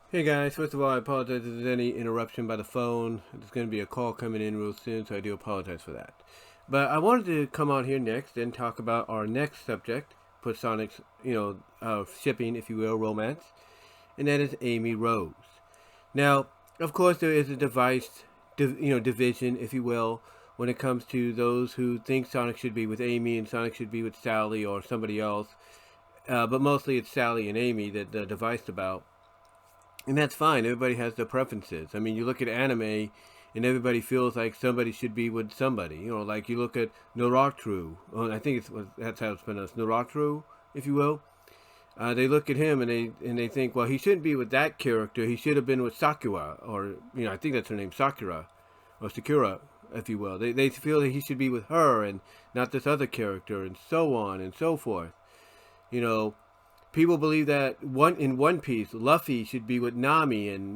Hey guys, first of all, I apologize if there's any interruption by the phone. There's going to be a call coming in real soon, so I do apologize for that. But I wanted to come on here next and talk about our next subject, put Sonic's, shipping, if you will, romance, and that is Amy Rose. Now, of course, there is a division, if you will, when it comes to those who think Sonic should be with Amy and Sonic should be with Sally or somebody else. But mostly it's Sally and Amy that the device about. And that's fine. Everybody has their preferences. I mean, you look at anime, and everybody feels like somebody should be with somebody. You know, like you look at Naruto. Well, I think that's how it's pronounced, Naruto, if you will. They look at him and they think, well, he shouldn't be with that character. He should have been with Sakura, or I think that's her name, Sakura, or Sakura, if you will. They feel that he should be with her and not this other character, and so on and so forth. You know, people believe that in One Piece, Luffy should be with Nami, and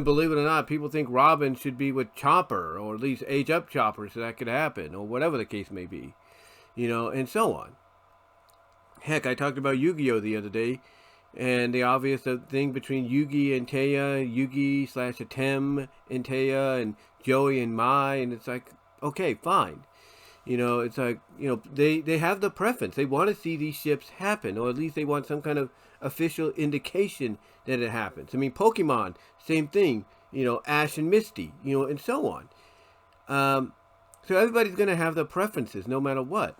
believe it or not, people think Robin should be with Chopper, or at least age up Chopper, so that could happen, or whatever the case may be, and so on. Heck, I talked about Yu-Gi-Oh the other day, and the obvious thing between Yugi and Taya, Yugi slash Atem and Taya, and Joey and Mai, and it's like, okay, fine. It's like, they have the preference. They want to see these ships happen, or at least they want some kind of official indication that it happens. I mean, Pokemon, same thing, Ash and Misty, and so on. So everybody's going to have their preferences no matter what.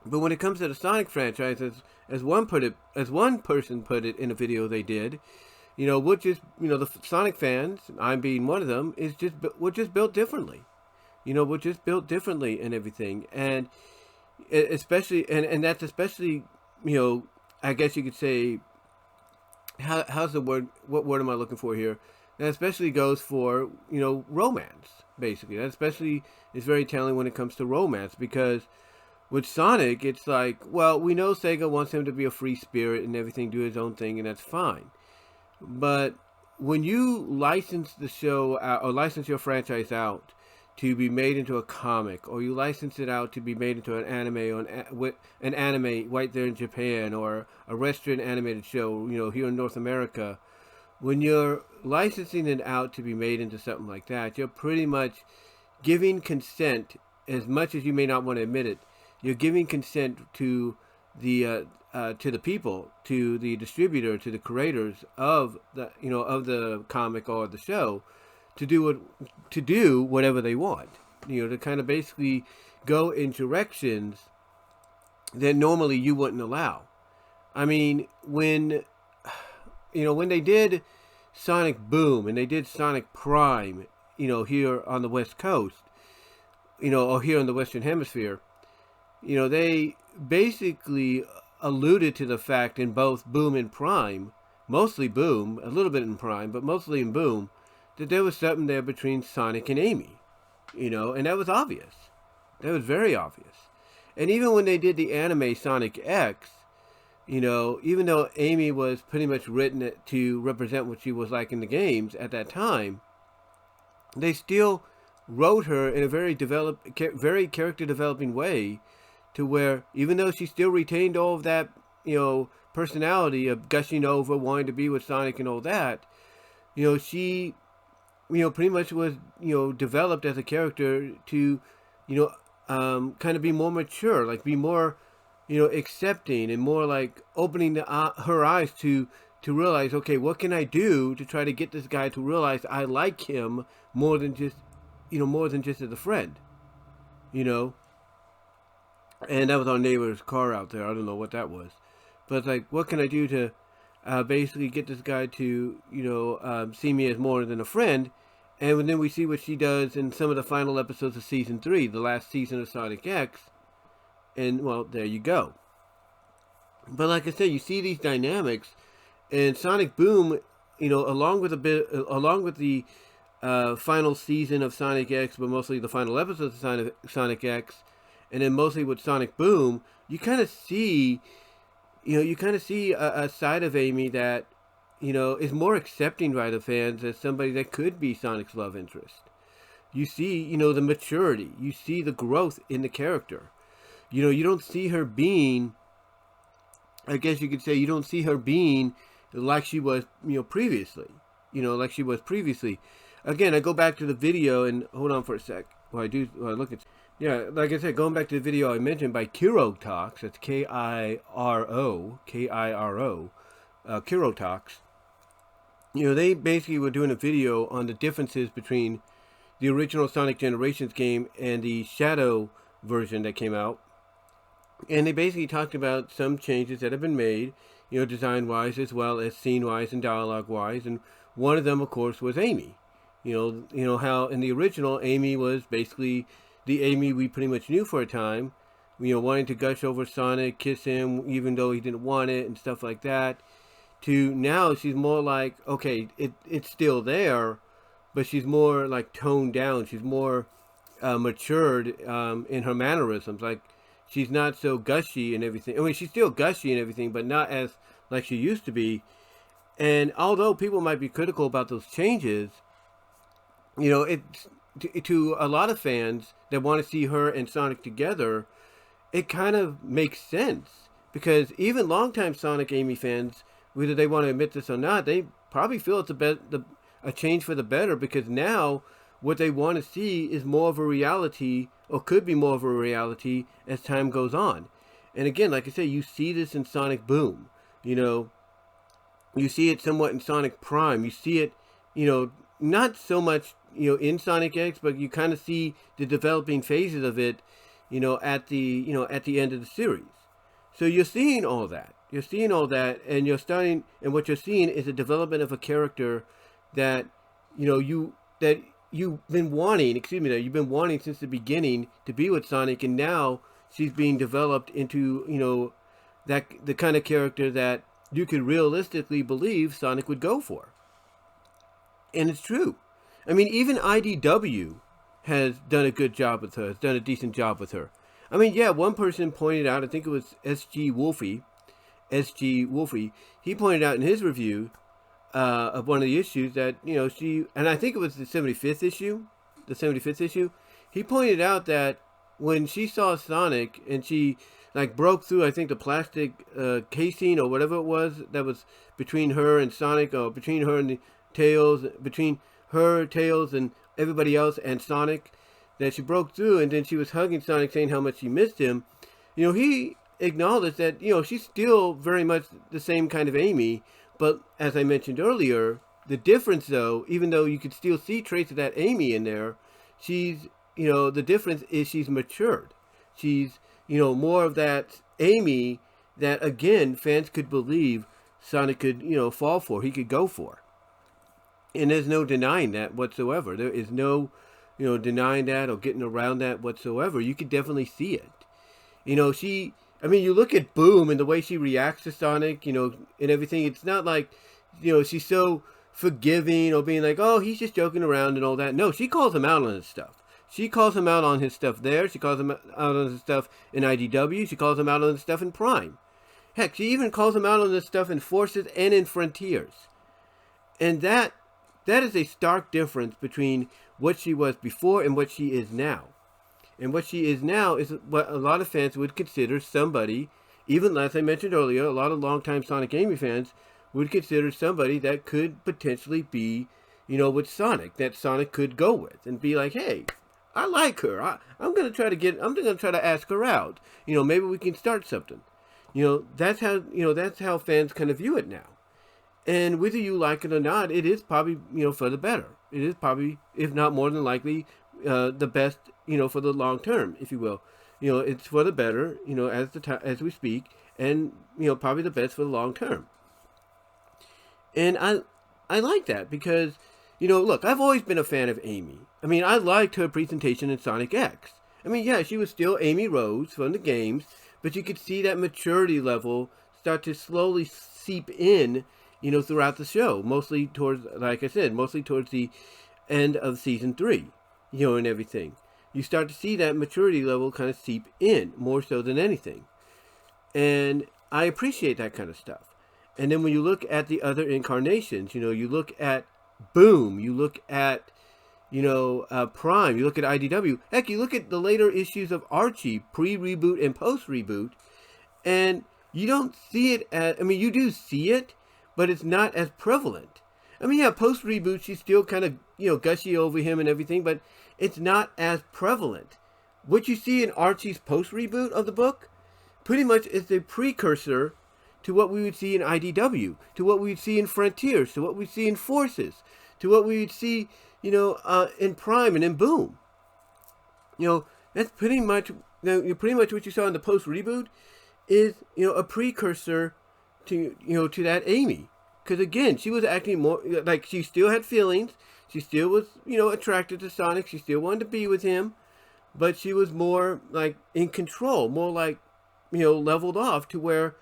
But when it comes to the Sonic franchise, as one person put it in a video they did, the Sonic fans, I'm being one of them, we're just built differently. We're just built differently and everything, and especially, and that's especially, I guess you could say, how's the word? What word am I looking for here? That especially goes for romance. Basically, that especially is very telling when it comes to romance, because with Sonic, it's like, well, we know Sega wants him to be a free spirit and everything, do his own thing, and that's fine. But when you license the show out, or license your franchise out to be made into a comic, or you license it out to be made into an anime, or an anime right there in Japan, or a Western animated show, here in North America, when you're licensing it out to be made into something like that, you're pretty much giving consent, as much as you may not want to admit it. You're giving consent to the people, to the distributor, to the creators of the comic or the show, to do whatever they want. To kind of basically go in directions that normally you wouldn't allow. I mean, when they did Sonic Boom and they did Sonic Prime, here on the West Coast, or here in the Western Hemisphere, they basically alluded to the fact in both Boom and Prime, mostly Boom, a little bit in Prime, but mostly in Boom, that there was something there between Sonic and Amy, and that was obvious. That was very obvious. And even when they did the anime Sonic X, even though Amy was pretty much written to represent what she was like in the games at that time, they still wrote her in a very character developing way, to where even though she still retained all of that, personality of gushing over, wanting to be with Sonic and all that, she pretty much was, developed as a character to, kind of be more mature, like be more, accepting, and more like opening her eyes to realize, okay, what can I do to try to get this guy to realize I like him more than just as a friend, And that was our neighbor's car out there. I don't know what that was, but it's like, what can I do to basically get this guy to, see me as more than a friend? And then we see what she does in some of the final episodes of Season 3, the last season of Sonic X. And, well, there you go. But like I said, you see these dynamics. And Sonic Boom, along with the final season of Sonic X, but mostly the final episodes of Sonic X, and then mostly with Sonic Boom, you kind of see, a side of Amy that, is more accepting by the fans as somebody that could be Sonic's love interest. You see, the maturity. You see the growth in the character. You don't see her being, I guess you could say, you don't see her being, like she was, previously. Like she was previously. Again, I go back to the video and hold on for a sec. While I look at, yeah, like I said, going back to the video I mentioned by Kiro Talks. That's Kiro, Kiro Talks. They basically were doing a video on the differences between the original Sonic Generations game and the Shadow version that came out. And they basically talked about some changes that have been made, design-wise as well as scene-wise and dialogue-wise. And one of them, of course, was Amy. How in the original, Amy was basically the Amy we pretty much knew for a time, wanting to gush over Sonic, kiss him, even though he didn't want it and stuff like that. To now, she's more like, okay, it's still there, but she's more like toned down. She's more matured in her mannerisms. Like, she's not so gushy and everything. I mean, she's still gushy and everything, but not as like she used to be. And although people might be critical about those changes, it's to a lot of fans that want to see her and Sonic together, it kind of makes sense. Because even longtime Sonic Amy fans, whether they want to admit this or not, they probably feel it's a change for the better, because now what they want to see is more of a reality, or could be more of a reality as time goes on. And again, like I say, you see this in Sonic Boom. You see it somewhat in Sonic Prime. You see it, not so much, in Sonic X, but you kind of see the developing phases of it, at the end of the series. So you're seeing all that. You're seeing all that, and and what you're seeing is a development of a character that, you've been wanting, since the beginning to be with Sonic, and now she's being developed into, the kind of character that you could realistically believe Sonic would go for. And it's true. I mean, even IDW has done a good job with her, has done a decent job with her. I mean, yeah, one person pointed out, I think it was SG Wolfie, he pointed out in his review of one of the issues that, and I think it was the 75th issue, he pointed out that when she saw Sonic and she, like, broke through, I think, the plastic casing or whatever it was that was between her and Sonic, or between her and the Tails, between her, Tails, and everybody else and Sonic, that she broke through, and then she was hugging Sonic, saying how much she missed him. He acknowledged that, she's still very much the same kind of Amy, but as I mentioned earlier, the difference, though, even though you could still see traits of that Amy in there, she's, the difference is she's matured. She's, more of that Amy that, again, fans could believe Sonic could, fall for, he could go for. And there's no denying that whatsoever. There is no, denying that or getting around that whatsoever. You could definitely see it. You look at Boom and the way she reacts to Sonic, and everything. It's not like, she's so forgiving or being like, oh, he's just joking around and all that. No, she calls him out on his stuff. She calls him out on his stuff there. She calls him out on his stuff in IDW. She calls him out on his stuff in Prime. Heck, she even calls him out on his stuff in Forces and in Frontiers. And that is a stark difference between what she was before and what she is now. And what she is now is what a lot of fans would consider somebody, even as I mentioned earlier, a lot of longtime Sonic Amy fans would consider somebody that could potentially be, with Sonic, that Sonic could go with and be like, hey, I like her. I'm going to try to ask her out. Maybe we can start something. That's how fans kind of view it now. And whether you like it or not, it is probably, for the better. It is probably, if not more than likely, the best, for the long term, if you will. It's for the better, as we speak, and, probably the best for the long term. And I like that because, look, I've always been a fan of Amy. I mean, I liked her presentation in Sonic X. I mean, yeah, she was still Amy Rose from the games, but you could see that maturity level start to slowly seep in, throughout the show, mostly towards, like I said, mostly towards the end of season 3, and everything. You start to see that maturity level kind of seep in, more so than anything. And I appreciate that kind of stuff. And then when you look at the other incarnations, you look at Boom, you look at, Prime, you look at IDW, heck, you look at the later issues of Archie, pre-reboot and post-reboot, and you don't see it as, you do see it, but it's not as prevalent. I mean, yeah, post reboot, she's still kind of, gushy over him and everything, but it's not as prevalent. What you see in Archie's post reboot of the book pretty much is the precursor to what we would see in IDW, to what we would see in Frontiers, to what we see in Forces, to what we would see, in Prime and in Boom. That's pretty much, pretty much what you saw in the post reboot is, a precursor to, to that Amy. Because again, she was acting more like she still had feelings. She still was, attracted to Sonic. She still wanted to be with him, but she was more like in control, more like, leveled off to where,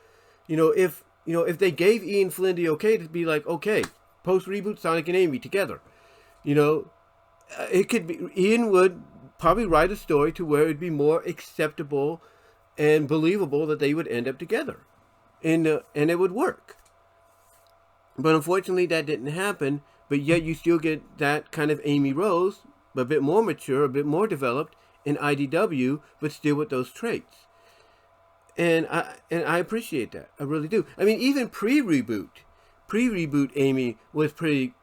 if they gave Ian Flynn the okay to be like, okay, post reboot Sonic and Amy together, it could be, Ian would probably write a story to where it'd be more acceptable and believable that they would end up together, and it would work. But unfortunately, that didn't happen. But yet, you still get that kind of Amy Rose, but a bit more mature, a bit more developed in IDW, but still with those traits. And I appreciate that. I really do. I mean, even pre-reboot Amy was pretty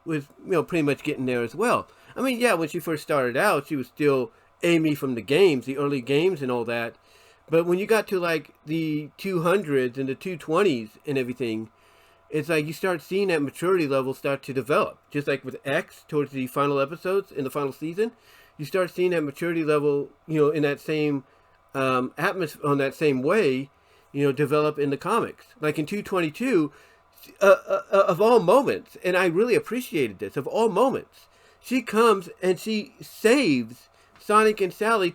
much getting there as well. I mean, yeah, when she first started out, she was still Amy from the games, the early games and all that. But when you got to like the 200s and the 220s and everything, it's like you start seeing that maturity level start to develop. Just like with X towards the final episodes in the final season, you start seeing that maturity level, in that same atmosphere, on that same way, develop in the comics. Like in 222, of all moments, and I really appreciated this, of all moments, she comes and she saves Sonic and Sally,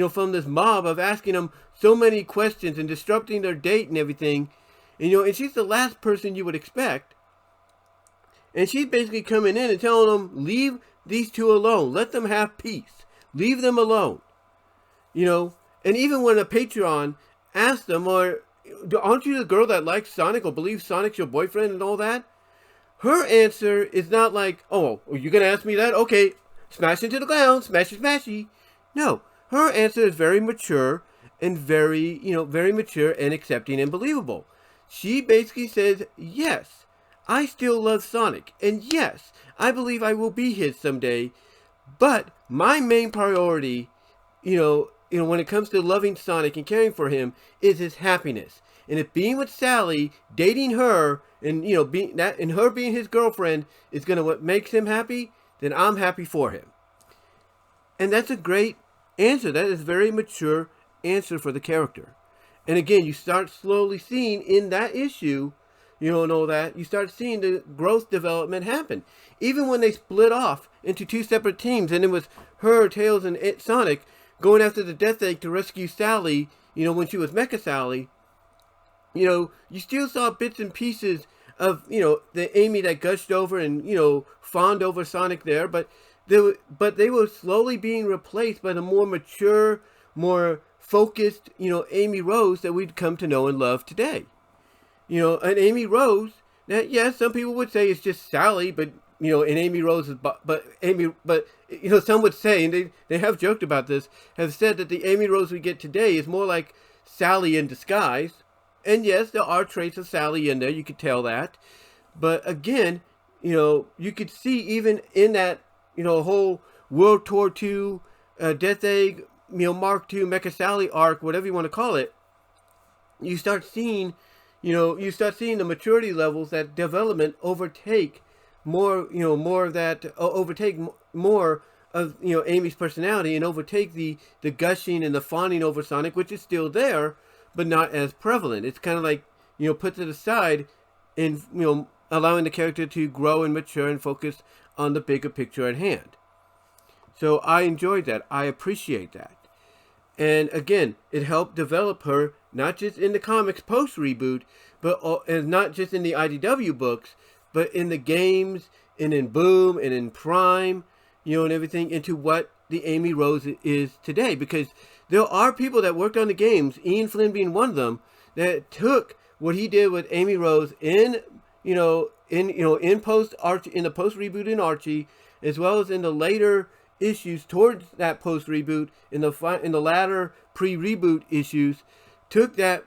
from this mob of asking them so many questions and disrupting their date and everything. And she's the last person you would expect. And she's basically coming in and telling them, leave these two alone. Let them have peace. Leave them alone. And even when a Patreon asks them, aren't you the girl that likes Sonic or believes Sonic's your boyfriend and all that? Her answer is not like, oh, are you going to ask me that? Okay, smash into the ground, smashy, smashy. No, her answer is very mature and very mature and accepting and believable. She basically says, yes, I still love Sonic, and yes, I believe I will be his someday, but my main priority, when it comes to loving Sonic and caring for him, is his happiness. And if being with Sally, dating her, and her being his girlfriend is gonna what makes him happy, then I'm happy for him. And that's a great answer. That is a very mature answer for the character. And again, you start slowly seeing in that issue, and all that, you start seeing the growth development happen. Even when they split off into two separate teams, and it was her, Tails, and Sonic going after the Death Egg to rescue Sally, when she was Mecha Sally, you still saw bits and pieces of, the Amy that gushed over and, fawned over Sonic there, but they were slowly being replaced by the more mature, more focused, Amy Rose that we'd come to know and love today. An Amy Rose that, yes, some people would say it's just Sally, but, and Amy Rose is, some would say, and they have joked about this, have said that the Amy Rose we get today is more like Sally in disguise. And yes, there are traits of Sally in there, you could tell that. But again, you could see even in that, whole World Tour II, Death Egg, Mark II, Mecha Sally arc, whatever you want to call it, you start seeing, the maturity levels, that development overtake more, more of that, overtake more of, Amy's personality and overtake the gushing and the fawning over Sonic, which is still there, but not as prevalent. It's kind of like, put to the side and, allowing the character to grow and mature and focus on the bigger picture at hand. So I enjoyed that. I appreciate that. And again, it helped develop her, not just in the comics post-reboot, but and not just in the IDW books, but in the games, and in Boom, and in Prime, and everything, into what the Amy Rose is today. Because there are people that worked on the games, Ian Flynn being one of them, that took what he did with Amy Rose in post Archie, in the post-reboot in Archie, as well as in the later issues towards that post reboot, in the latter pre-reboot issues, took that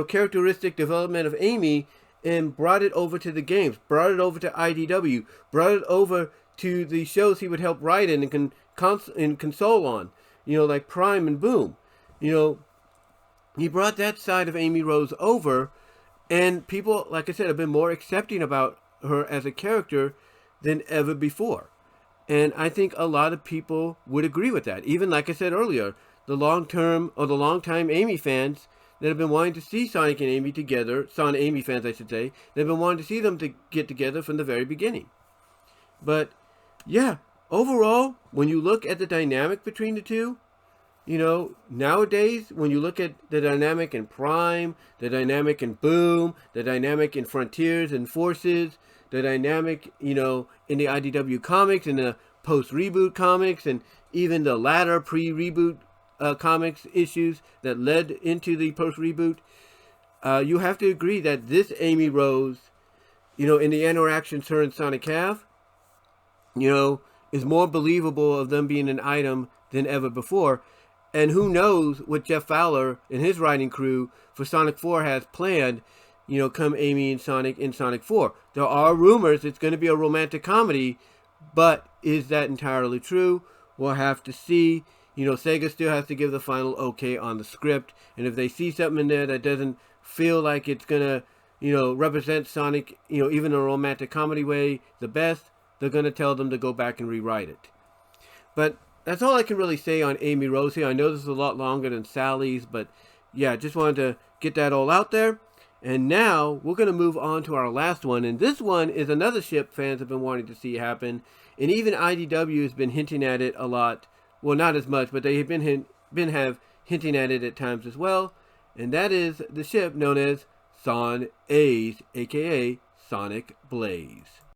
characteristic development of Amy and brought it over to the games, brought it over to IDW, brought it over to the shows he would help write in and console on, like Prime and Boom. He brought that side of Amy Rose over, and people, like I said, have been more accepting about her as a character than ever before. And I think a lot of people would agree with that. Even like I said earlier, the long-time Amy fans that have been wanting to see Sonic and Amy together, Sonic Amy fans I should say, that have been wanting to see them to get together from the very beginning. But yeah, overall, when you look at the dynamic between the two, nowadays, when you look at the dynamic in Prime, the dynamic in Boom, the dynamic in Frontiers and Forces, the dynamic, in the IDW comics, and the post-reboot comics, and even the latter pre-reboot comics issues that led into the post-reboot, you have to agree that this Amy Rose, in the interactions her and Sonic have, is more believable of them being an item than ever before. And who knows what Jeff Fowler and his writing crew for Sonic 4 has planned, come Amy and Sonic in Sonic 4. There are rumors it's going to be a romantic comedy, but is that entirely true? We'll have to see. Sega still has to give the final okay on the script. And if they see something in there that doesn't feel like it's going to, represent Sonic, even in a romantic comedy way, the best, they're going to tell them to go back and rewrite it. But that's all I can really say on Amy Rose here. I know this is a lot longer than Sally's, but yeah, just wanted to get that all out there. And now we're going to move on to our last one. And this one is another ship fans have been wanting to see happen. And even IDW has been hinting at it a lot. Well, not as much, but they have been hinting at it at times as well. And that is the ship known as Son A's, aka Sonic Blaze.